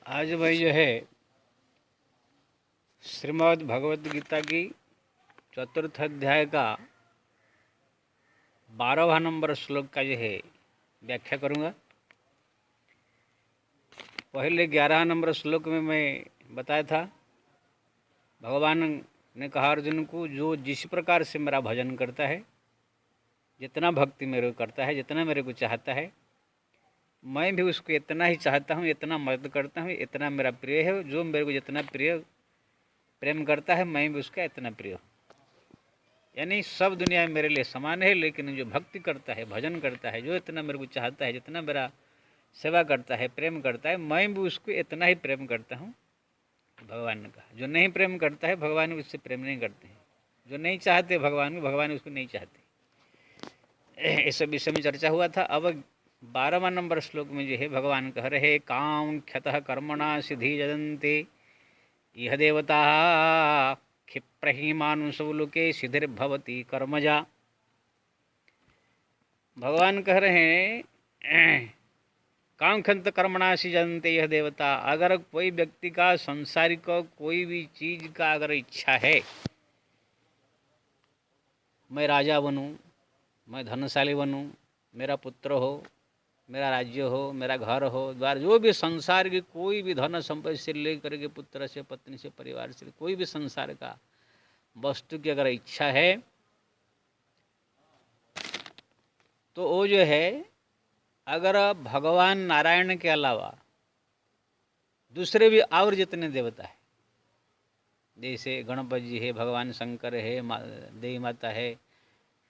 आज भाई जो है श्रीमद् भगवत गीता की चतुर्थ अध्याय का 12वां नंबर श्लोक का जो है व्याख्या करूँगा। पहले 11 नंबर श्लोक में मैं बताया था, भगवान ने कहा अर्जुन को, जो जिस प्रकार से मेरा भजन करता है, जितना भक्ति मेरे को करता है, जितना मेरे को चाहता है, मैं भी उसको इतना ही चाहता हूँ, इतना मदद करता हूँ, इतना मेरा प्रिय है। जो मेरे को जितना प्रेम करता है, मैं भी उसका इतना प्रिय हूँ। यानी सब दुनिया में मेरे लिए समान है, लेकिन जो भक्ति करता है, भजन करता है, जो इतना मेरे को चाहता है, जितना मेरा सेवा करता है, प्रेम करता है, मैं भी उसको इतना ही प्रेम करता हूँ। भगवान ने कहा, जो नहीं प्रेम करता है, भगवान उससे प्रेम नहीं करते हैं। जो नहीं चाहते भगवान को, भगवान उसको नहीं चाहते। इस विषय में चर्चा हुआ था। अब 12वां नंबर श्लोक में जो है भगवान कह रहे, काम ख्यतः कर्मणा सिद्धि जदन्ते यह देवता क्षिप्रहि मानुषो लोके सिद्धिर्भवति कर्मजा। भगवान कह रहे हैं, कांक्षंत कर्मणा सिजंते यह देवता। अगर कोई व्यक्ति का संसारिक कोई भी चीज का अगर इच्छा है, मैं राजा बनूं, मैं धनशाली बनूं, मेरा पुत्र हो, मेरा राज्य हो, मेरा घर हो, द्वार, जो भी संसार की कोई भी धन संपत्ति से लेकर के पुत्र से, पत्नी से, परिवार से, कोई भी संसार का वस्तु की अगर इच्छा है, तो वो जो है, अगर भगवान नारायण के अलावा दूसरे भी और जितने देवता है, जैसे गणपति जी है, भगवान शंकर है, देवी माता है,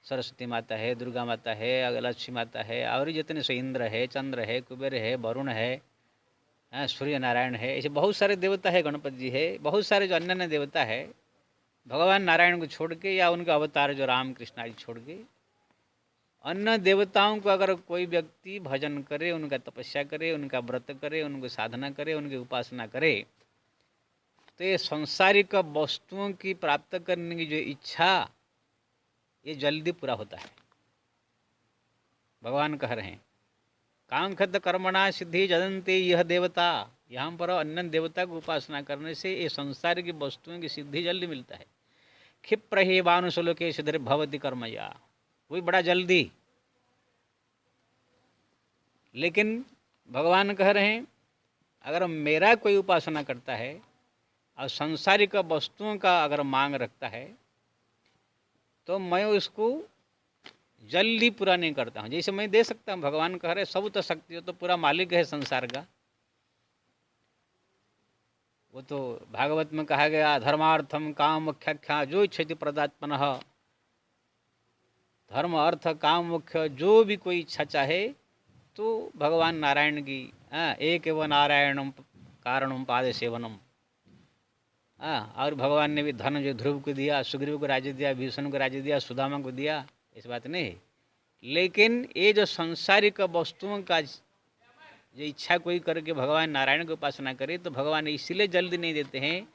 सरस्वती माता है, दुर्गा माता है, लक्ष्मी माता है, और जितने से इंद्र है, चंद्र है, कुबेर है, वरुण है, सूर्य नारायण है, ऐसे बहुत सारे देवता है, गणपति जी है, बहुत सारे जो अन्य अन्य देवता है, भगवान नारायण को छोड़ के या उनका अवतार जो राम कृष्ण आदि छोड़ के अन्य देवताओं को अगर कोई व्यक्ति भजन करे, उनका तपस्या करे, उनका व्रत करे, उनको साधना करे, उनकी उपासना करे, तो ये सांसारिक वस्तुओं की प्राप्त करने की जो इच्छा, ये जल्दी पूरा होता है। भगवान कह रहे हैं, कांक्षत कर्मणा सिद्धि जदन्ते यह देवता। यहाँ पर अन्य देवता को उपासना करने से ये संसार की वस्तुओं की सिद्धि जल्दी मिलता है। क्षिप्र ही वानुसलोके सिद्धिर्भवति कर्मया, वही बड़ा जल्दी। लेकिन भगवान कह रहे हैं, अगर मेरा कोई उपासना करता है और संसारिक वस्तुओं का अगर मांग रखता है, तो मैं उसको जल्दी पूरा नहीं करता हूँ। जैसे मैं दे सकता हूँ, भगवान कह रहे सब तो शक्ति हो, तो पूरा मालिक है संसार का। वो तो भागवत में कहा गया, धर्मार्थम काम मुख्याख्या जो इच्छति प्रदात्मन। धर्म अर्थ काम मुख्य जो भी कोई इच्छा चाहे, तो भगवान नारायण की एक एवं नारायणम कारणम पाद सेवनम। और भगवान ने भी धन जो ध्रुव को दिया, सुग्रीव को राज्य दिया, भीषण को राज्य दिया, सुदामा को दिया, इस बात नहीं। लेकिन ये जो संसारिक वस्तुओं का जो इच्छा कोई करके भगवान नारायण की उपासना करे, तो भगवान इसलिए जल्दी नहीं देते हैं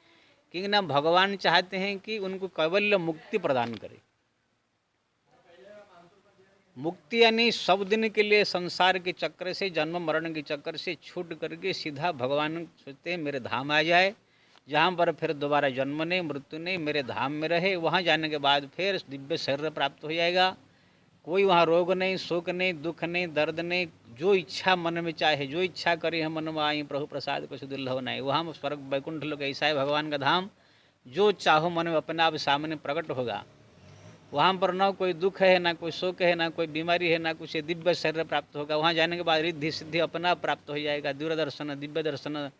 क्योंकि ना भगवान चाहते हैं कि उनको कैवल्य मुक्ति प्रदान करे। मुक्ति यानी सब दिन के लिए संसार के चक्र से, जन्म मरण के चक्कर से छूट करके सीधा भगवान सोचते हैं मेरे धाम आ जाए, जहाँ पर फिर दोबारा जन्म नहीं, मृत्यु नहीं, मेरे धाम में रहे। वहाँ जाने के बाद फिर दिव्य शरीर प्राप्त हो जाएगा, कोई वहाँ रोग नहीं, शोक नहीं, दुख नहीं, दर्द नहीं, जो इच्छा मन में चाहे, जो इच्छा करे हम मन में आई, प्रभु प्रसाद कुछ दुर्लभ नहीं। वहाँ स्वर्ग वैकुंठ लोग ऐसा है भगवान का धाम, जो चाहो मन में अपने आप सामने प्रकट होगा। वहाँ पर ना कोई दुख है, ना कोई शोक है, ना कोई बीमारी है, ना कुछ दिव्य शरीर प्राप्त होगा। वहाँ जाने के बाद रिद्धि सिद्धि अपना प्राप्त हो जाएगा, दूरदर्शन, दिव्य दर्शन,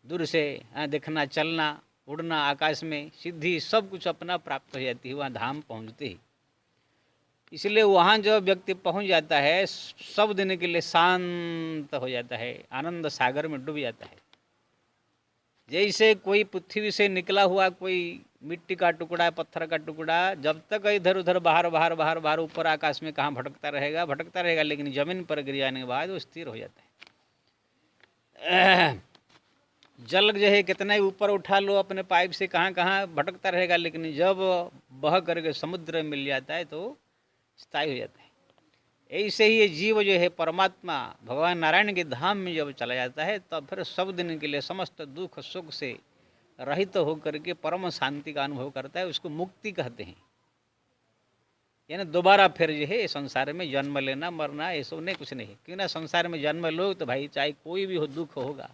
दूर से देखना, चलना, उड़ना, आकाश में सिद्धि, सब कुछ अपना प्राप्त हो जाती है वहाँ धाम पहुँचते ही। इसलिए वहाँ जो व्यक्ति पहुँच जाता है, सब दिन के लिए शांत हो जाता है, आनंद सागर में डूब जाता है। जैसे कोई पृथ्वी से निकला हुआ कोई मिट्टी का टुकड़ा, पत्थर का टुकड़ा, जब तक इधर उधर बाहर बाहर बाहर बाहर ऊपर आकाश में कहाँ भटकता रहेगा, लेकिन जमीन पर गिर जाने के बाद वो स्थिर हो जाता है। जल जो है कितना ही ऊपर उठा लो अपने पाइप से, कहाँ कहाँ भटकता रहेगा, लेकिन जब बह करके समुद्र में मिल जाता है तो स्थायी हो जाता है। ऐसे ही ये जीव जो है परमात्मा भगवान नारायण के धाम में जब चला जाता है तब फिर सब दिन के लिए समस्त दुख सुख से रहित होकर के परम शांति का अनुभव करता है। उसको मुक्ति कहते हैं। यानी दोबारा फिर जो है संसार में जन्म लेना मरना ये सब नहीं, कुछ नहीं। क्यों ना संसार में जन्म लो तो भाई चाहे कोई भी हो दुख होगा।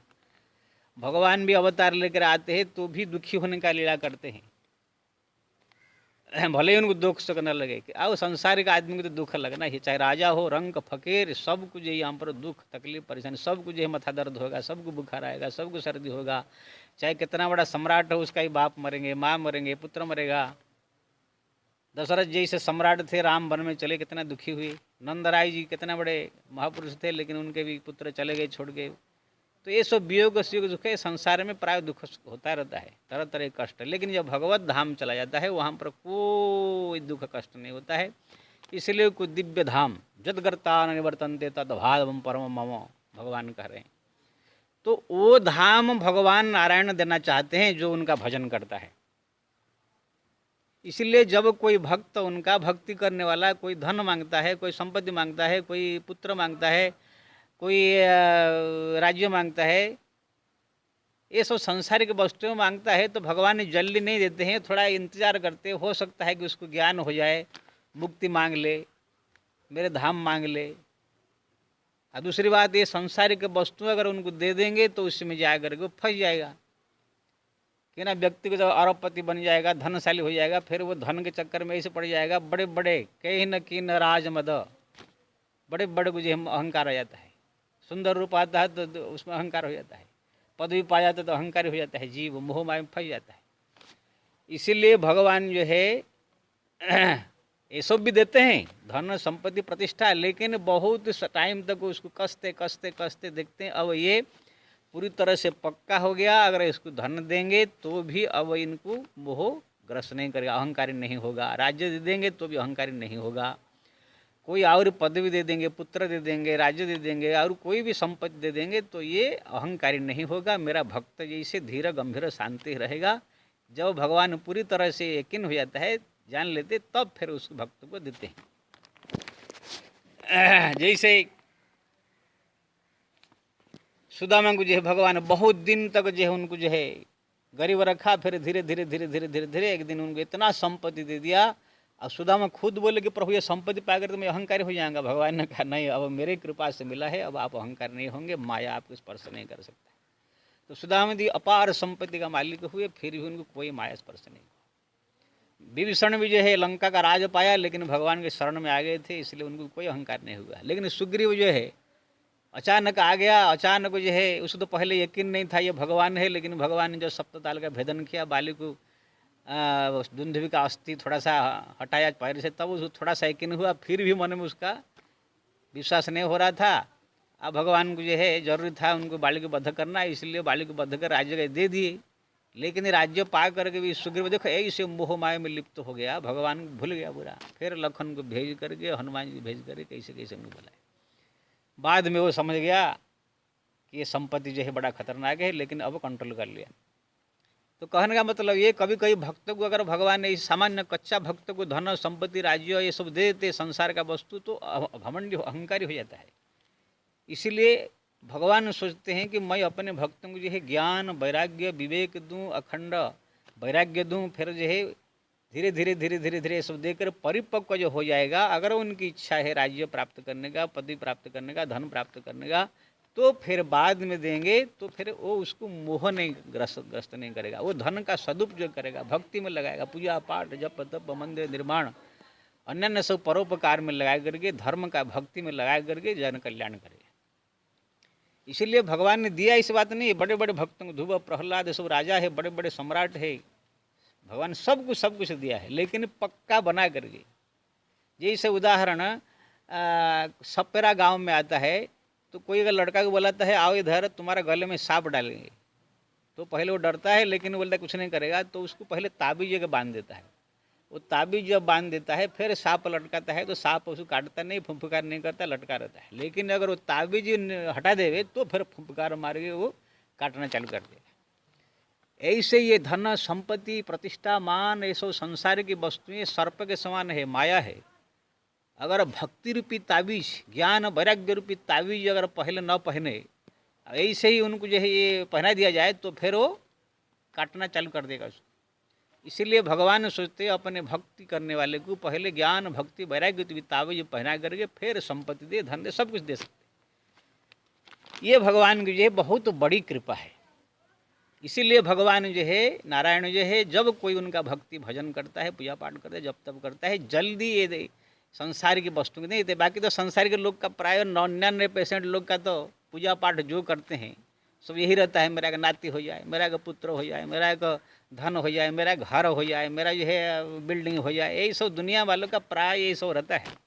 भगवान भी अवतार लेकर आते हैं तो भी दुखी होने का लीला करते हैं, भले ही उनको दुख सुख न लगे। कि आओ संसारिक आदमी को तो दुख लगना ही, चाहे राजा हो रंग फकीर, सब कुछ यही यहाँ पर दुख तकलीफ परेशानी, सब कुछ यही माथा दर्द होगा, सबको बुखार आएगा, सबको सर्दी होगा। चाहे कितना बड़ा सम्राट हो उसका ही बाप मरेंगे, माँ मरेंगे, पुत्र मरेगा। दशरथ जैसे सम्राट थे राम वन में चले कितना दुखी हुए। नंदराय जी कितना बड़े महापुरुष थे लेकिन उनके भी पुत्र चले गए छोड़ गए। तो ये सब वियोग सुयोग दुख है, संसार में प्राय दुख होता रहता है, तरह तरह के कष्ट। लेकिन जब भगवत धाम चला जाता है वहाँ पर कोई दुख कष्ट नहीं होता है। इसलिए कोई दिव्य धाम जदगर्ता निवर्तनते तद्भावम परम मम भगवान कह रहे हैं। तो वो धाम भगवान नारायण देना चाहते हैं जो उनका भजन करता है। इसलिए जब कोई भक्त उनका भक्ति करने वाला कोई धन मांगता है, कोई संपत्ति मांगता है, कोई पुत्र मांगता है, कोई राज्य मांगता है, ये सब सांसारिक वस्तुएं मांगता है तो भगवान जल्दी नहीं देते हैं, थोड़ा इंतजार करते। हो सकता है कि उसको ज्ञान हो जाए, मुक्ति मांग ले, मेरे धाम मांग ले। और दूसरी बात ये सांसारिक वस्तुएं अगर उनको दे देंगे तो उसमें जा करके वो फंस जाएगा कि ना, व्यक्ति को जब अरबपति बन जाएगा, धनशाली हो जाएगा, फिर वो धन के चक्कर में ऐसे पड़ जाएगा। बड़े बड़े कहीं न कि न राज मद, बड़े बड़े को जो अहंकार आ जाता है। सुंदर रूप आता है तो उसमें अहंकार हो जाता है, पदवी पा जाता है तो अहंकारी हो जाता है, जीव मोह माया में फंस जाता है। इसीलिए भगवान जो है ये सब भी देते हैं, धन संपत्ति प्रतिष्ठा, लेकिन बहुत टाइम तक उसको कसते कसते कसते देखते हैं अब ये पूरी तरह से पक्का हो गया। अगर इसको धन देंगे तो भी अब इनको मोह ग्रस्त नहीं करेगा, अहंकारी नहीं होगा। राज्य दे देंगे तो भी अहंकारी नहीं होगा। कोई और पदवी दे देंगे, पुत्र दे देंगे, राज्य दे देंगे और कोई भी संपत्ति दे देंगे तो ये अहंकारी नहीं होगा। मेरा भक्त जैसे धीर गंभीर शांति रहेगा। जब भगवान पूरी तरह से यकीन हो जाता है, जान लेते, तब फिर उस भक्त को देते हैं। जैसे सुदामा को जो है भगवान बहुत दिन तक जो है उनको जो है गरीब रखा, फिर धीरे धीरे धीरे धीरे धीरे धीरे एक दिन उनको इतना संपत्ति दे दिया। और सुदामा खुद बोले कि प्रभु ये संपत्ति पाकर तो मैं अहंकारी हो जाऊंगा। भगवान ने कहा नहीं, अब मेरे कृपा से मिला है, अब आप अहंकार नहीं होंगे, माया आपको स्पर्श नहीं कर सकता। तो सुदामा जी अपार संपत्ति का मालिक हुए, फिर भी उनको कोई माया स्पर्श नहीं हुआ। विभीषण भी जो है लंका का राज पाया लेकिन भगवान के शरण में आ गए थे, इसलिए उनको कोई अहंकार नहीं हुआ। लेकिन सुग्रीव जो है अचानक आ गया, अचानक जो है उसको तो पहले यकीन नहीं था ये भगवान है, लेकिन भगवान ने जो सप्तताल का भेदन किया, बाली को दुंदुभि का अस्थि थोड़ा सा हटाया पैर से, तब उसको थोड़ा सा यकीन हुआ। फिर भी मन में उसका विश्वास नहीं हो रहा था। अब भगवान को जो है जरूरी था उनको बाली को बद्ध करना, इसलिए बाली को बद्ध कर राज्य दे दिए। लेकिन राज्य पा करके भी सुग्रीव देखो ऐसे मोह माया में लिप्त हो गया, भगवान भूल गया बुरा। फिर लखन को भेज करके, हनुमान जी भेज करके कैसे कैसे उनको बुलाया। बाद में वो समझ गया कि ये संपत्ति जो है बड़ा खतरनाक है, लेकिन अब कंट्रोल कर लिया। तो कहने का मतलब ये, कभी कभी भक्त को अगर भगवान ने सामान्य कच्चा भक्त को धन संपत्ति राज्य ये सब दे देते संसार का वस्तु, तो घमंडी अहंकारी हो जाता है। इसीलिए भगवान सोचते हैं कि मैं अपने भक्तों को जो है ज्ञान वैराग्य विवेक दूं, अखंड वैराग्य दूं, फिर जो है धीरे धीरे धीरे धीरे धीरे सब देकर परिपक्व जो हो जाएगा। अगर उनकी इच्छा है राज्य प्राप्त करने का, पदवी प्राप्त करने का, धन प्राप्त करने का, तो फिर बाद में देंगे तो फिर वो उसको मोह नहीं ग्रस्त नहीं करेगा। वो धन का सदुपयोग करेगा, भक्ति में लगाएगा, पूजा पाठ जप तप मंदिर निर्माण अन्य सब परोपकार में लगा करके, धर्म का भक्ति में लगा करके जन कल्याण करेगा। इसीलिए भगवान ने दिया, इस बात नहीं। बड़े बड़े भक्तों को, ध्रुव प्रहलाद सब राजा है, बड़े बड़े सम्राट है, भगवान सब कुछ दिया है, लेकिन पक्का बना करके। जैसे उदाहरण सपेरा गांव में आता है, तो कोई अगर लड़का को बुलाता है आओ इधर तुम्हारा गले में सांप डालेंगे, तो पहले वो डरता है लेकिन बोलता है कुछ नहीं करेगा, तो उसको पहले ताबीज जगह बांध देता है। वो ताबीज जब बांध देता है फिर सांप लटकाता है, तो सांप उसको काटता नहीं, फुंफकार नहीं करता, लटका रहता है। लेकिन अगर वो ताबीज हटा देवे तो फिर फुंफकार मार के वो काटना चालू कर देगा। ऐसे ये धन संपत्ति प्रतिष्ठा मान ये सब संसार की वस्तुएं सर्प के समान है, माया है। अगर भक्ति रूपी ताबीज, ज्ञान वैराग्य रूपी ताबीज अगर पहले न पहने, ऐसे ही उनको जो है ये पहना दिया जाए तो फिर वो काटना चालू कर देगा उसको। इसीलिए भगवान सोचते अपने भक्ति करने वाले को पहले ज्ञान भक्ति वैराग्य रूपी ताबीज पहना करके फिर संपत्ति दे, धन दे, सब कुछ दे सकते। ये भगवान की जो है बहुत बड़ी कृपा है। इसीलिए भगवान जो है नारायण जो है जब कोई उनका भक्ति भजन करता है, पूजा पाठ करता है, जब तब करता है, जल्दी ये संसार की वस्तु नहीं देते। बाकी तो संसार के लोग का प्राय 99% लोग का तो पूजा पाठ जो करते हैं सब यही रहता है, मेरा एक नाती हो जाए, मेरा एक पुत्र हो जाए, मेरा एक धन हो जाए, मेरा घर हो जाए, मेरा जो है बिल्डिंग हो जाए, यही सब दुनिया वालों का प्राय यही सब रहता है।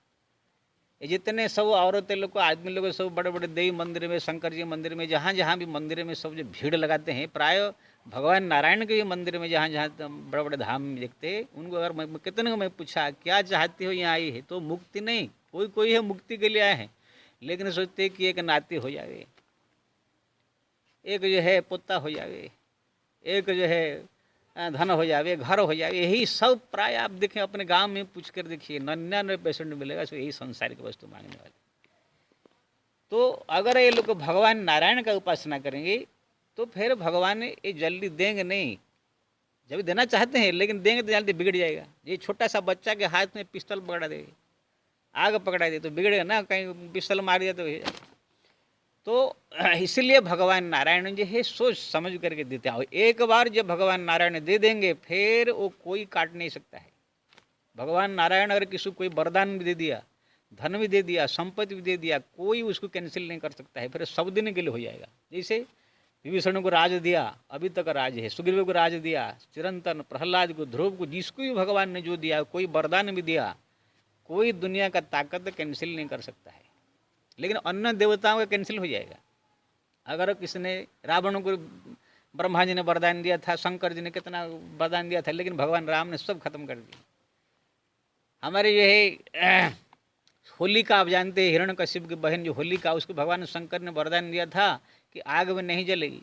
ये जितने सब औरतें लोग को, आदमी लोग सब बड़े बड़े देवी मंदिर में, शंकर जी मंदिर में, जहाँ जहाँ भी मंदिर में सब जो भीड़ लगाते हैं, प्राय भगवान नारायण के भी मंदिर में जहाँ जहाँ बड़े बड़े धाम में देखते हैं, उनको अगर मैं कितने को मैं पूछा क्या चाहती हो यहाँ आई है, तो मुक्ति नहीं, कोई कोई है मुक्ति के लिए आए हैं, लेकिन सोचते कि एक नाती हो जाए, एक जो है पोता हो जाए, एक जो है धन हो जाए, घर हो जाए, यही सब प्राय आप देखें अपने गांव में पूछ कर देखिए 99% मिलेगा सो यही संसार की वस्तु मांगने वाले। तो अगर ये लोग भगवान नारायण का उपासना करेंगे तो फिर भगवान ये जल्दी देंगे नहीं, जब देना चाहते हैं लेकिन देंगे तो जल्दी बिगड़ जाएगा। ये छोटा सा बच्चा के हाथ में पिस्तौल पकड़ा दे, आग पकड़ा दे तो बिगड़ेगा ना, कहीं पिस्तौल मार दिया तो इसलिए भगवान नारायण जी है सोच समझ करके देते हैं। एक बार जब भगवान नारायण दे देंगे फिर वो कोई काट नहीं सकता है। भगवान नारायण अगर किसी को कोई वरदान भी दे दिया, धन भी दे दिया, संपत्ति भी दे दिया, कोई उसको कैंसिल नहीं कर सकता है, फिर सब दिन के लिए हो जाएगा। जैसे विभीषण को राज दिया, अभी तक राज है, सुग्रीव को राज दिया, चिरंतन, प्रहलाद को, ध्रुव को, जिसको भी भगवान ने जो दिया, कोई वरदान भी दिया, कोई दुनिया का ताकत कैंसिल नहीं कर सकता है। लेकिन अन्य देवताओं का कैंसिल हो जाएगा। अगर किसने रावण को ब्रह्मा जी ने वरदान दिया था, शंकर जी ने कितना वरदान दिया था, लेकिन भगवान राम ने सब खत्म कर दिया। हमारे ये है होलिका, आप जानते हैं हिरण्यकशिप की बहन जो होलिका, उसको भगवान शंकर ने वरदान दिया था कि आग में नहीं जलेगी,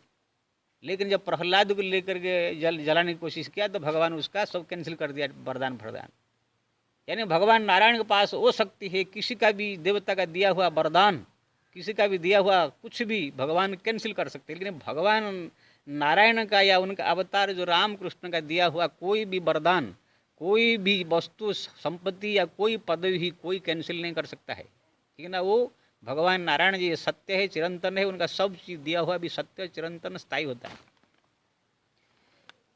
लेकिन जब प्रहलाद को लेकर के जलाने की कोशिश किया तो भगवान उसका सब कैंसिल कर दिया वरदान फरदान। यानी भगवान नारायण के पास वो शक्ति है, किसी का भी देवता का दिया हुआ वरदान, किसी का भी दिया हुआ कुछ भी भगवान कैंसिल कर सकते हैं। लेकिन भगवान नारायण का या उनका अवतार जो राम कृष्ण का दिया हुआ कोई भी वरदान, कोई भी वस्तु संपत्ति या कोई पदवी ही कोई कैंसिल नहीं कर सकता है, ठीक है ना। वो भगवान नारायण जी सत्य है, चिरंतन है, उनका सब चीज़ दिया हुआ भी सत्य, चिरंतन, स्थायी होता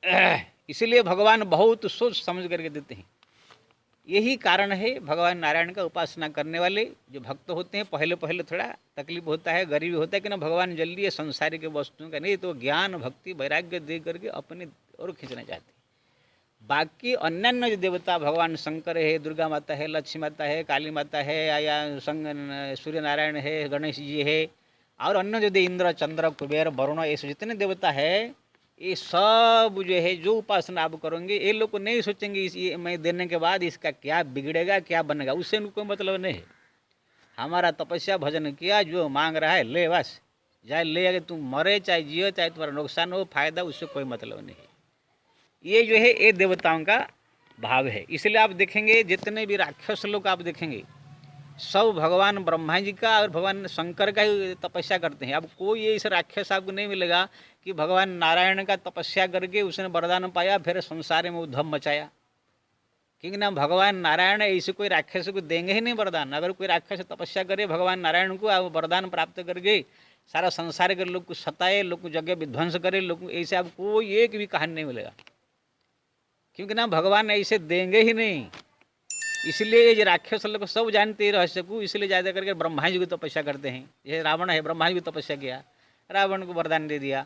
है। इसलिए भगवान बहुत सोच समझ करके देते हैं। यही कारण है भगवान नारायण का उपासना करने वाले जो भक्त होते हैं, पहले पहले थोड़ा तकलीफ होता है, गरीबी होता है कि ना भगवान जल्दी है संसार के वस्तुओं का नहीं, तो ज्ञान भक्ति वैराग्य दे करके अपने और खींचना चाहते हैं। बाकी अन्यान्य जो देवता भगवान शंकर है, दुर्गा माता है, लक्ष्मी माता है, काली माता है, या सूर्य नारायण है, गणेश जी है, और अन्य जो इंद्र, चंद्र, कुबेर, वरुण, ऐसे जितने देवता है, ये सब जो है जो उपासना आप करोगे, ये लोग को नहीं सोचेंगे ये मैं देने के बाद इसका क्या बिगड़ेगा, क्या बनेगा, उससे उनको कोई मतलब नहीं है। हमारा तपस्या भजन किया, जो मांग रहा है ले, बस चाहे ले, अगर तुम मरे चाहे जियो, चाहे तुम्हारा नुकसान हो फायदा, उससे कोई मतलब नहीं है। ये जो है ये देवताओं का भाव है। इसलिए आप देखेंगे जितने भी राक्षस लोग आप देखेंगे सब भगवान ब्रह्मा जी का और भगवान शंकर का ही तपस्या करते हैं। अब कोई ऐसा राक्षस आपको नहीं मिलेगा कि भगवान नारायण का तपस्या करके उसने वरदान पाया फिर संसार में उद्धव मचाया, क्योंकि ना भगवान नारायण ऐसे कोई राक्षस को देंगे ही नहीं वरदान। अगर कोई राक्षस तपस्या करे भगवान नारायण को आप वरदान प्राप्त करके सारा संसार के लोग को सताए, लोग को जगह विध्वंस करे, लोग ऐसे आपको कोई एक भी कहानी नहीं मिलेगा, क्योंकि ना भगवान ऐसे देंगे ही नहीं। इसलिए ये राक्षस लोग सब जानते हैं रहस्य को, इसलिए ज़्यादा करके ब्रह्मा जी की तपस्या करते हैं। ये रावण है, ब्रह्मा जी की तपस्या किया, रावण को वरदान दे दिया।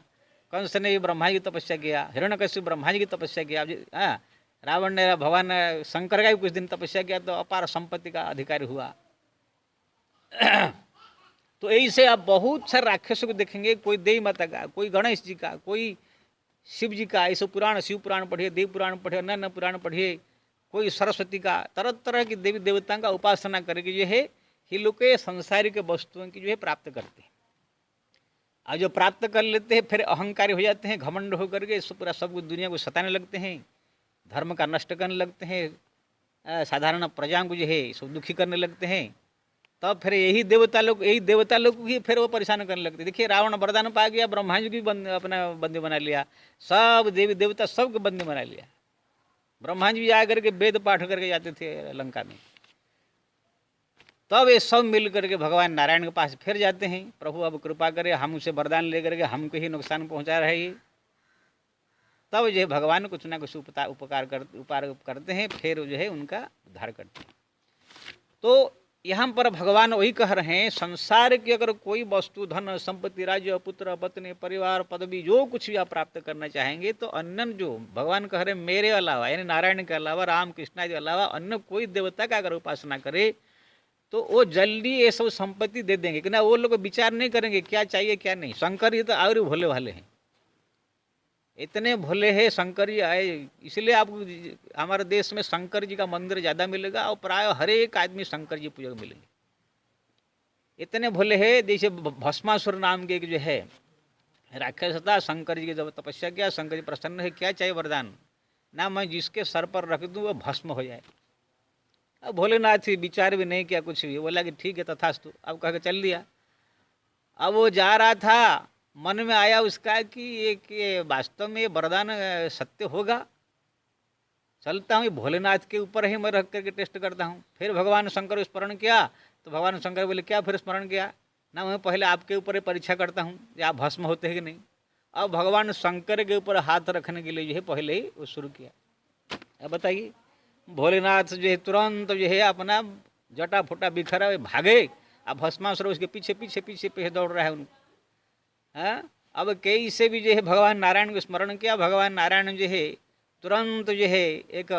कंस ने भी ब्रह्मा जी की तपस्या किया, हिरण्यकशिपु ब्रह्मा जी की तपस्या किया। हाँ, रावण ने भगवान शंकर का भी कुछ दिन तपस्या किया तो अपार संपत्ति का अधिकारी हुआ। तो ऐसे आप बहुत सारे राक्षसों को देखेंगे, कोई देवी माता का, कोई गणेश जी का, कोई शिव जी का, ऐसे पुराण, शिव पुराण पढ़िए, देव पुराण पढ़िए, अन्य पुराण पढ़िए, कोई सरस्वती का, तरह तरह की देवी देवताओं का उपासना करके जो है ये लोग के संसारिक वस्तुओं की जो है प्राप्त करते हैं। और जो प्राप्त कर लेते हैं फिर अहंकारी हो जाते हैं, घमंड होकर के पूरा सब दुनिया को सताने लगते हैं, धर्म का नष्ट करने लगते हैं, साधारण प्रजा को जो है सब दुखी करने लगते हैं, तब फिर यही देवता लोग को ही फिर वो परेशान करने लगते। देखिए रावण वरदान पा गया, ब्रह्मा जी को भी अपना बंदी बना लिया, सब देवी देवता सबको बंदी बना लिया। ब्रह्मा जी भी आकर के वेद पाठ करके जाते थे लंका में। तब ये सब मिल करके भगवान नारायण के पास फिर जाते हैं, प्रभु अब कृपा करे, हम उसे वरदान लेकर के हमको ही नुकसान पहुंचा रहे हैं। तब जो है भगवान कुछ ना कुछ उपकार करते हैं, फिर जो है उनका उद्धार करते हैं। तो यहाँ पर भगवान वही कह रहे हैं, संसार की अगर कोई वस्तु, धन संपत्ति, राज्य, पुत्र पत्नी, परिवार, पदवी, जो कुछ भी आप प्राप्त करना चाहेंगे, तो अन्य जो भगवान कह रहे हैं मेरे अलावा, यानी नारायण के अलावा, राम कृष्ण के अलावा अन्य कोई देवता का अगर उपासना करे तो वो जल्दी ये सब संपत्ति दे देंगे कि ना। वो लोग विचार नहीं करेंगे क्या चाहिए क्या नहीं। शंकर जी तो और भोले वाले हैं, इतने भोले हैं शंकर जी आए, इसलिए आपको हमारे देश में शंकर जी का मंदिर ज़्यादा मिलेगा और प्राय हर एक आदमी शंकर जी पूजक मिलेंगे, इतने भोले हैं। जैसे भस्मासुर नाम के जो है राक्षस था, शंकर जी की जब तपस्या किया, शंकर जी प्रसन्न है, क्या चाहिए वरदान, ना मैं जिसके सर पर रख दूँ वो भस्म हो जाए। अब भोलेनाथ विचार भी नहीं किया कुछ भी, बोला कि ठीक है तथास्तु, अब कह के चल दिया। अब वो जा रहा था, मन में आया उसका कि ये वास्तव में वरदान सत्य होगा, चलता हूँ भोलेनाथ के ऊपर ही मैं रख करके टेस्ट करता हूँ। फिर भगवान शंकर स्मरण किया, तो भगवान शंकर बोले क्या फिर स्मरण किया, ना मैं पहले आपके ऊपर ही परीक्षा करता हूँ कि आप भस्म होते हैं कि नहीं। अब भगवान शंकर के ऊपर हाथ रखने के लिए जो है पहले ही वो शुरू किया। अब बताइए, भोलेनाथ जो है तुरंत जो है अपना जटा फुटा बिखरा भागे, अब भस्मासुर उसके पीछे पीछे पीछे पीछे दौड़ रहा है उनको। हाँ, अब कई से भी जो है भगवान नारायण को स्मरण किया, भगवान नारायण जो है तुरंत जो है एक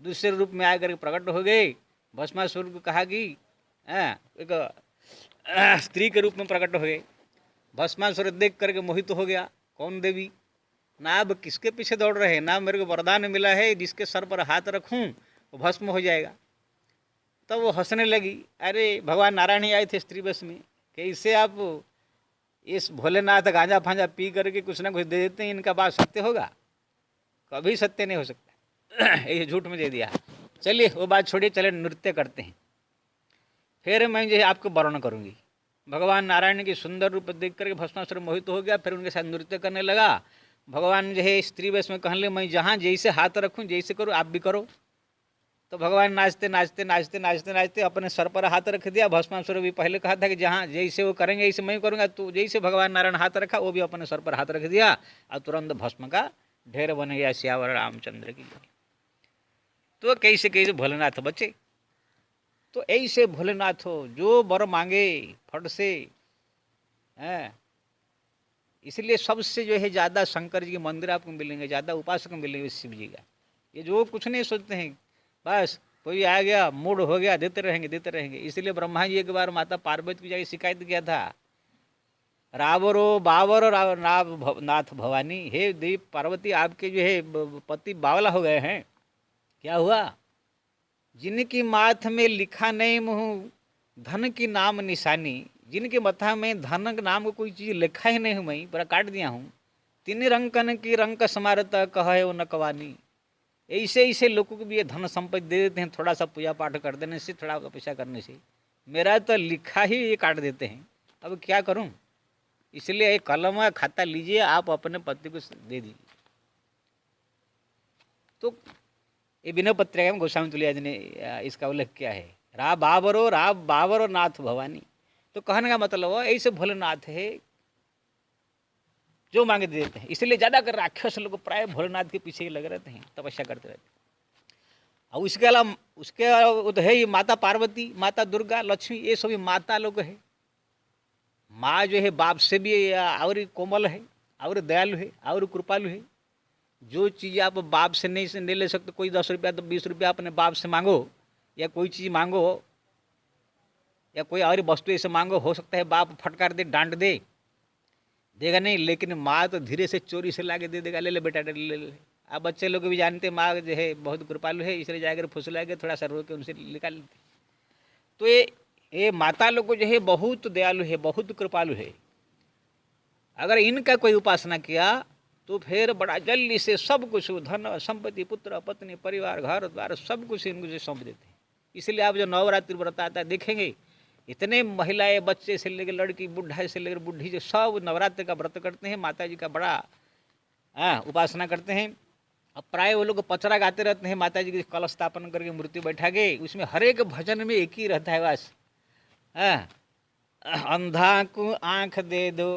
दूसरे रूप में आकर प्रकट हो गए। भस्मासुर को कहा कि एक स्त्री के रूप में प्रकट हो गए। भस्मासुर देख करके मोहित हो गया, कौन देवी, ना अब किसके पीछे दौड़ रहे हैं, ना मेरे को वरदान मिला है जिसके सर पर हाथ रखूं वो भस्म हो जाएगा। तब तो वो हंसने लगी, अरे भगवान नारायण ही आए थे स्त्री वेश में, कैसे आप इस भोलेनाथ गांजा फांजा पी करके कुछ ना कुछ दे देते हैं, इनका बात सत्य होगा, कभी सत्य नहीं हो सकता। ये झूठ में दे दिया। चलिए वो बात छोड़िए, चले नृत्य करते हैं। फिर मैं जो है आपको वर्णन करूँगी। भगवान नारायण की सुंदर रूप देख करके भस्मासुर मोहित हो गया, फिर उनके साथ नृत्य करने लगा। भगवान जो है स्त्री वेश में कहने लगे मैं जहाँ जैसे हाथ रखूँ जैसे करूँ आप भी करो। तो भगवान नाचते नाचते नाचते नाचते नाचते अपने सर पर हाथ रख दिया। भस्मासुर भी पहले कहा था कि जहाँ जैसे वो करेंगे ऐसे मैं करूँगा, तो जैसे भगवान नारायण हाथ रखा वो भी अपने सर पर हाथ रख दिया और तुरंत भस्म का ढेर बन गया सियावर रामचंद्र की। तो कैसे कैसे भोलेनाथ बचे। तो ऐसे भोलेनाथ हो जो वर मांगे फट से है। इसलिए सबसे जो है ज़्यादा शंकर जी के मंदिर आपको मिलेंगे, ज़्यादा उपासक मिलेंगे शिव जी का। ये जो कुछ नहीं सोचते हैं, बस कोई आ गया मूड हो गया देते रहेंगे देते रहेंगे। इसलिए ब्रह्मा जी एक बार माता पार्वती की जाके शिकायत किया था, रावरो बावरो नाथ भवानी, हे देवी पार्वती आपके जो है पति बावला हो गए हैं। क्या हुआ, जिनकी माथ में लिखा नहीं मुँह धन की नाम निशानी, जिनके मथा में धन नाम को कोई चीज़ लिखा ही नहीं हूँ, मैं पूरा काट दिया हूँ। तीन रंकन की रंक समारता कहे वो नकवानी। ऐसे ऐसे लोगों को भी ये धन संपत्ति दे देते हैं, थोड़ा सा पूजा पाठ कर देने से, थोड़ा तपस्या करने से। मेरा तो लिखा ही ये काट देते हैं, अब क्या करूं। इसलिए एक कलम खाता लीजिए, आप अपने पति को दे दीजिए। तो ये विनय पत्रिका में गोस्वामी तुलसीदास जी ने इसका उल्लेख किया है, रा बाबरो नाथ भवानी। तो कहने का मतलब है ऐसे भोलेनाथ है जो मांगे दे देते हैं। इसलिए ज़्यादातर राक्षस लोग प्राय भोलेनाथ के पीछे ही लगे रहते हैं, तपस्या करते रहते हैं। और उसके अलावा उसके तो है ही माता पार्वती, माता दुर्गा, लक्ष्मी, ये सभी माता लोग है। माँ जो है बाप से भी और कोमल है, और दयालु है, और कृपालु है। जो चीज़ आप बाप से नहीं ले सकते, कोई 10 रुपया तो 20 रुपया अपने बाप से मांगो, या कोई चीज़ मांगो, या कोई और वस्तु ऐसे मांगो, हो सकता है बाप फटकार दे, डांट दे, देगा नहीं। लेकिन माँ तो धीरे से चोरी से लाके दे देगा, ले ले बेटा ले। आप बच्चे लोग भी जानते माँ जो है बहुत कृपालु है, इसलिए जाकर फुसला के थोड़ा सा रो के उनसे निकाल लेते। तो ये माता लोग को जो है बहुत दयालु है, बहुत कृपालु है। अगर इनका कोई उपासना किया तो फिर बड़ा जल्दी से सब कुछ धन संपत्ति पुत्र पत्नी परिवार घर द्वार सब कुछ इनको से सौंप देते हैं। इसलिए आप जो नवरात्रि व्रत आता है देखेंगे, इतने महिलाएं बच्चे से लेकर लड़की बुढ़ा से लेकर बुढ़ी जो सब नवरात्रि का व्रत करते हैं, माता जी का बड़ा उपासना करते हैं। अब प्राय वो लोग पचरा गाते रहते हैं, माता जी की कलश स्थापन करके मूर्ति बैठा के, उसमें हर एक भजन में एक ही रहता है बस, अंधा को आँख दे दो,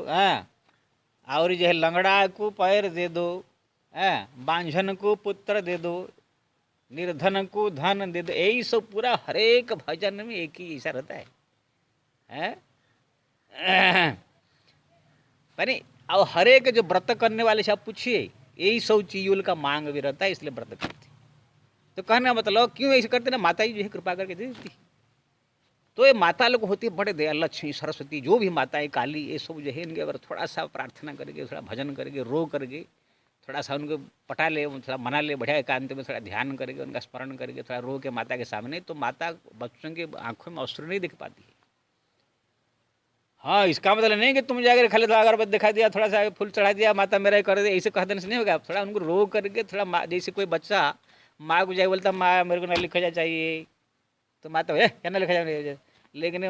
और जो है लंगड़ा को पैर दे दो, बांझन को पुत्र दे दो, निर्धन को धन दे दो, यही सब पूरा हर एक भजन में एक ही ऐसा रहता है। पर और हर एक जो व्रत करने वाले से आप पूछिए, यही सब चीजों का मांग भी रहता है, इसलिए व्रत करते। तो कहने का मतलब क्यों ऐसे करते ना, माता जी जो है कृपा करके दे देती। तो ये माता लोग होती है बड़े दयाल, लक्ष्मी सरस्वती जो भी माताएं काली, ये सब जो है इनके अगर थोड़ा सा प्रार्थना करके, थोड़ा भजन करके, रो करके, थोड़ा सा उनको पटा ले, थोड़ा मना ले, बढ़िया एकांत में थोड़ा ध्यान करके, उनका स्मरण करके, थोड़ा रो के माता के सामने, तो माता बच्चों के आंखों में अश्रु नहीं दिख पाती है। हाँ, इसका मतलब नहीं कि तुम जाकर खाली थोड़ा अगरबत्ती दिखा दिया, थोड़ा सा फूल चढ़ा दिया, माता मेरा कर दे, ऐसे कह देने से नहीं होगा। थोड़ा उनको रो करके, थोड़ा जैसे कोई बच्चा माँ को जाए बोलता माँ मेरे को ना लिखा चाहिए, तो माता क्या ना लिखा जाए, लेकिन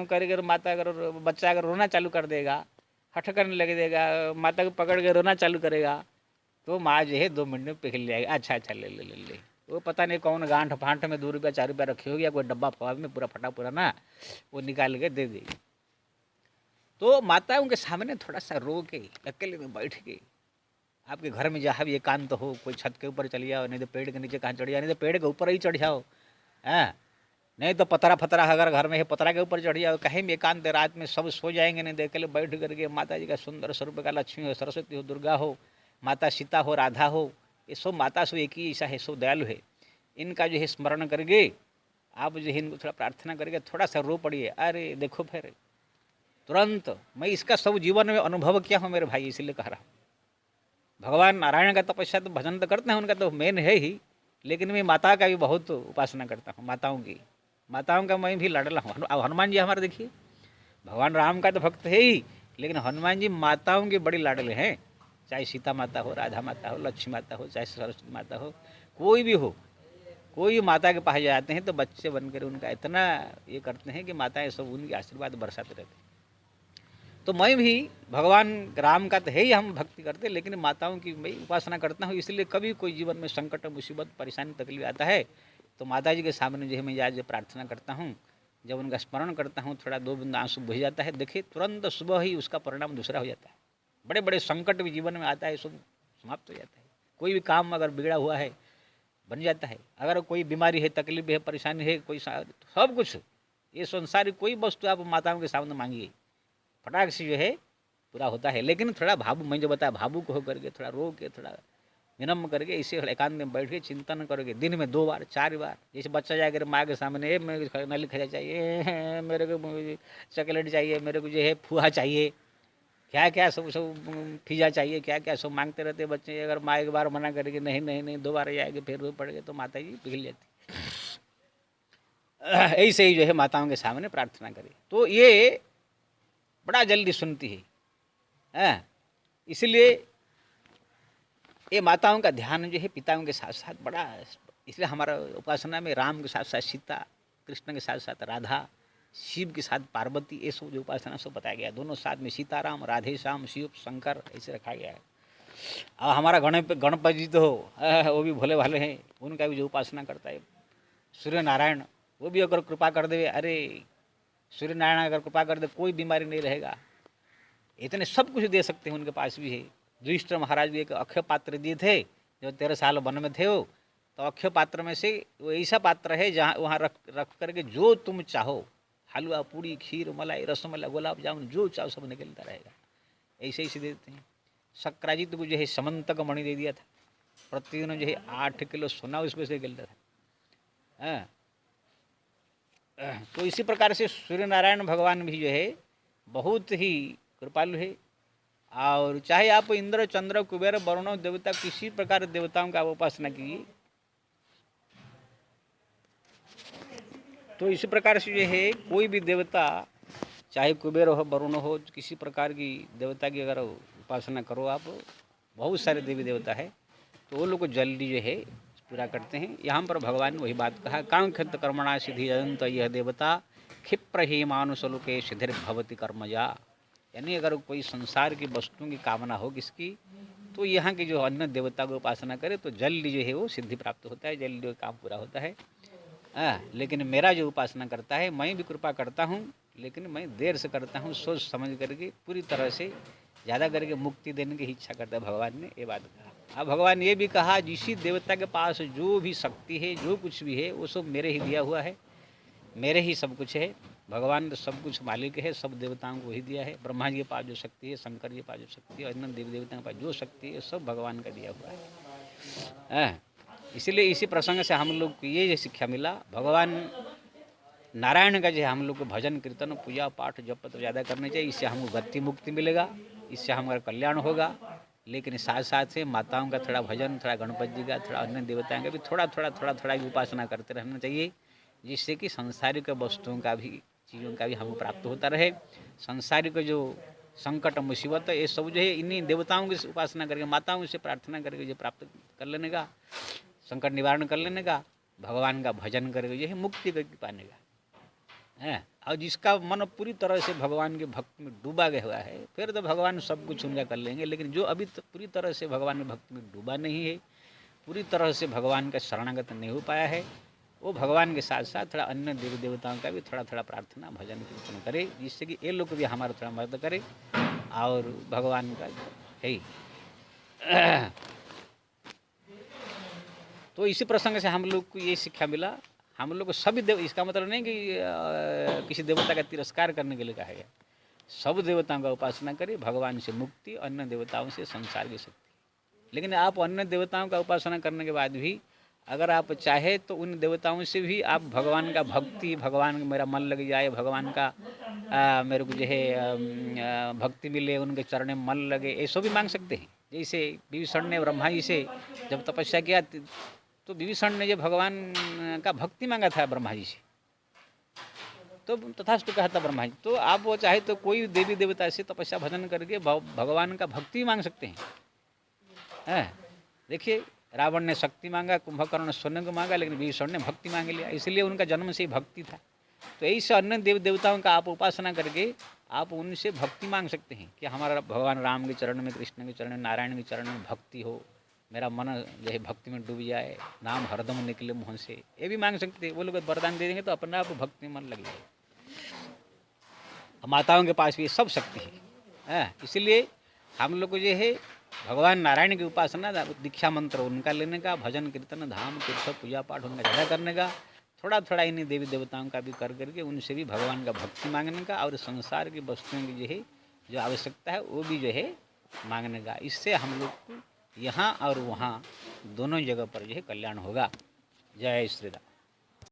करके माता अगर बच्चा अगर रोना चालू कर देगा, हठ करने लगे देगा, माता को पकड़ के रोना चालू करेगा, तो माँ जो है 2 मिनट में पिघल जाएगी। अच्छा अच्छा ले ले ले ले, वो पता नहीं कौन गांठ फांठ में 2 रुपया 4 रुपया रखी होगी, या कोई डब्बा फवाब में पूरा फटा पूरा ना, वो निकाल के दे देगी। तो माताओं के सामने थोड़ा सा रो के, अकेले में बैठ के, आपके घर में जहाँ भी एकांत हो, कोई छत के ऊपर चली जाओ, नहीं तो पेड़ के नीचे कहाँ चढ़ जाओ, नहीं तो पेड़ के ऊपर ही चढ़ जाओ, नहीं तो पतरा फतरा अगर घर में है पतरा के ऊपर चढ़ जाओ, कहीं भी एकांत रात में सब सो जाएंगे, नहीं देख ले बैठ करके माता जी का सुंदर स्वरूप का, लक्ष्मी हो, सरस्वती हो, दुर्गा हो, माता सीता हो, राधा हो, ये सब माता सो एक ही ऐसा है, सब दयालु है। इनका जो है स्मरण करके आप जो है इनको थोड़ा प्रार्थना करके थोड़ा सा रो पड़िए। अरे देखो फिर तुरंत मैं इसका सब जीवन में अनुभव किया हूँ मेरे भाई, इसलिए कह रहा हूँ। भगवान नारायण का तपस्या तो भजन तो करते हैं, उनका तो मेन है ही, लेकिन मैं माता का भी बहुत उपासना करता हूँ, माताओं का मैं भी लाडला हूँ। अब हनुमान जी हमारे देखिए, भगवान राम का तो भक्त है ही, लेकिन हनुमान जी माताओं के बड़े लाडले हैं। चाहे सीता माता हो, राधा माता हो, लक्ष्मी माता हो, चाहे सरस्वती माता हो, कोई भी हो, कोई माता के पास जाते हैं तो बच्चे बनकर उनका इतना ये करते हैं कि माताएं सब उनके आशीर्वाद बरसाते रहते हैं। तो मैं भी भगवान राम का तो है ही हम भक्ति करते, लेकिन माताओं की मैं उपासना करता हूँ। इसलिए कभी कोई जीवन में संकट, मुसीबत, परेशानी, तकलीफ आता है तो माता जी के सामने जो है मैं आज प्रार्थना करता हूँ। जब उनका स्मरण करता हूँ, थोड़ा 2 बूंद आंसू बह जाता है। देखिए तुरंत सुबह ही उसका परिणाम दूसरा हो जाता है। बड़े बड़े संकट भी जीवन में आता है, सब समाप्त हो जाता है। कोई भी काम अगर बिगड़ा हुआ है बन जाता है। अगर कोई बीमारी है, तकलीफ है, परेशानी है, कोई सब कुछ ये संसारी कोई वस्तु आप माताओं के सामने मांगिए, फटाक से जो है पूरा होता है। लेकिन थोड़ा भावुक, मैं जो बताया भावुक होकर के, थोड़ा रो के, थोड़ा विनम्र करके, इसे एकांत में बैठ के चिंतन करोगे दिन में 2 बार 4 बार। जैसे बच्चा जाकर माँ के सामने मेरे नल खजा चाहिए, मेरे को चॉकलेट चाहिए, मेरे को जो है फुहा चाहिए, क्या क्या सब पिज़्ज़ा चाहिए, क्या क्या सब मांगते रहते बच्चे। अगर माँ एक बार मना करेगी नहीं नहीं नहीं, 2 बार जाएगी, फिर रो पड़ गए तो माता जी पिघल जाती। ऐसे ही जो है माताओं के सामने प्रार्थना करें तो ये बड़ा जल्दी सुनती है। इसलिए ये माताओं का ध्यान जो है पिताओं के साथ साथ बड़ा, इसलिए हमारा उपासना में राम के साथ साथ सीता, कृष्ण के साथ साथ राधा, शिव के साथ पार्वती, ये सब जो उपासना सब बताया गया। दोनों साथ में सीताराम, राधे श्याम, शिव शंकर ऐसे रखा गया है। और हमारा गणपति जी तो वो भी भोले भाले हैं, उनका भी जो उपासना करता है। सूर्य नारायण वो भी अगर कृपा कर दे, अरे सूर्य नारायण अगर कृपा कर दे कोई बीमारी नहीं रहेगा, इतने सब कुछ दे सकते हैं, उनके पास भी है। युधिष्ठिर महाराज भी एक अक्षय पात्र दिए थे जो 13 साल वन में थे वो, तो अक्षय पात्र में से वो ऐसा पात्र है जहाँ वहाँ रख करके जो तुम चाहो, हलवा, पूड़ी, खीर, मलाई, रसमलाई, गुलाब जामुन, जो चाहो सब निकलता रहेगा। ऐसे ही से देते हैं। शक्राजित को जो है समंतक मणि दे दिया था, प्रतिदिन जो है 8 किलो सोना उसमें से निकलता था। तो इसी प्रकार से सूर्य नारायण भगवान भी जो है बहुत ही कृपालु है। और चाहे आप इंद्र, चंद्र, कुबेर, वरुण देवता, किसी प्रकार देवताओं का उपासना कीजिए, तो इसी प्रकार से जो है कोई भी देवता चाहे कुबेर हो, वरुण हो, किसी प्रकार की देवता की अगर उपासना करो आप, बहुत सारे देवी देवता है, तो वो लोग को जल्दी जो है पूरा करते हैं। यहाँ पर भगवान ने वही बात कहा, कांक्षित कर्मणा सिद्धि अनंत यह देवता क्षिप्र ही मानुषलोके सिद्धिर भवति कर्मजा। यानी अगर कोई संसार की वस्तुओं की कामना हो किसकी, तो यहाँ की जो अन्य देवता को उपासना करे तो जल्दी जो है वो सिद्धि प्राप्त होता है, जल्दी काम पूरा होता है। लेकिन मेरा जो उपासना करता है, मैं भी कृपा करता हूँ, लेकिन मैं देर से करता हूँ, सोच समझ करके पूरी तरह से ज़्यादा करके मुक्ति देने की इच्छा करता है। भगवान ने ये बात कहा। अब भगवान ये भी कहा, जिस देवता के पास जो भी शक्ति है, जो कुछ भी है, वो सब मेरे ही दिया हुआ है, मेरे ही सब कुछ है। भगवान तो सब कुछ मालिक है, सब देवताओं को ही दिया है। ब्रह्मा जी के पास जो शक्ति है, शंकर जी के पास जो शक्ति है, अन्य देवी देवताओं के पास जो शक्ति है, सब भगवान का दिया हुआ है। इसलिए इसी प्रसंग से हम लोग को ये शिक्षा मिला, भगवान नारायण का जो है हम लोग को भजन कीर्तन पूजा पाठ जप तो ज़्यादा करने चाहिए। इससे हमको गति मुक्ति मिलेगा, इससे हमारा कल्याण होगा। लेकिन साथ साथ से माताओं का थोड़ा भजन, थोड़ा गणपति जी का, थोड़ा अन्य देवताओं का भी थोड़ा उपासना करते रहना चाहिए, जिससे कि सांसारिक वस्तुओं का भी, चीज़ों का भी हमको प्राप्त होता रहे। सांसारिक जो संकट मुसीबत ये सब जो है इन्हीं देवताओं की उपासना करके, माताओं से प्रार्थना करके जो प्राप्त कर लेने का, संकट निवारण कर लेने का, भगवान का भजन करके जो है मुक्ति पाने का है। और जिसका मन पूरी तरह से भगवान के भक्ति में डूबा गया हुआ है, फिर तो भगवान सब कुछ उनका कर लेंगे। लेकिन जो अभी तो पूरी तरह से भगवान के भक्ति में डूबा नहीं है, पूरी तरह से भगवान का शरणागत नहीं हो पाया है, वो भगवान के साथ साथ थोड़ा अन्य देवी देवताओं का भी थोड़ा प्रार्थना भजन कीर्तन करे, जिससे कि ये लोग भी हमारा थोड़ा मदद करे और भगवान का है ही। तो इसी प्रसंग से हम लोग को ये शिक्षा मिला, हम लोग को सभी देव, इसका मतलब नहीं कि किसी देवता का तिरस्कार करने के लिए कहा गया, सब देवताओं का उपासना करें, भगवान से मुक्ति, अन्य देवताओं से संसार की शक्ति। लेकिन आप अन्य देवताओं का उपासना करने के बाद भी अगर आप चाहे तो उन देवताओं से भी आप भगवान का भक्ति, भगवान मेरा मन लग जाए, भगवान का मेरे को जो है भक्ति मिले, उनके चरण में मन लगे, ऐसा भी मांग सकते हैं। जैसे विभीषण ने ब्रह्मा जी से जब तपस्या किया, तो विभीषण ने जो भगवान का भक्ति मांगा था ब्रह्मा जी से, तो तथास्तु कहा था ब्रह्मा जी। तो आप वो चाहे तो कोई देवी देवता से तपस्या भजन करके भगवान का भक्ति मांग सकते हैं। देखिए, रावण ने शक्ति मांगा, कुंभकर्ण ने सोने को मांगा, लेकिन विभीषण ने भक्ति मांग लिया, इसलिए उनका जन्म से ही भक्ति था। तो ऐसे अन्य देव देवताओं का आप उपासना करके आप उनसे भक्ति मांग सकते हैं कि हमारा भगवान राम के चरण में, कृष्ण के चरण में, नारायण के चरण में भक्ति हो, मेरा मन जो है भक्ति में डूब जाए, नाम हरदम निकले मुँह से, ये भी मांग सकते हैं। वो लोग वरदान दे देंगे तो अपने आप भक्ति में मन लग जाए। माताओं के पास भी सब शक्ति है, इसलिए हम लोग को जो है भगवान नारायण की उपासना, दीक्षा मंत्र उनका लेने का, भजन कीर्तन धाम तीर्थ पूजा पाठ उनका ज़्यादा करने का, थोड़ा इन्हीं देवी देवताओं का भी कर करके उनसे भी भगवान का भक्ति मांगने का, और संसार की वस्तुओं की जो है जो आवश्यकता है वो भी जो है मांगने का। इससे हम लोग को यहाँ और वहाँ दोनों जगह पर जो है कल्याण होगा। जय श्री राम।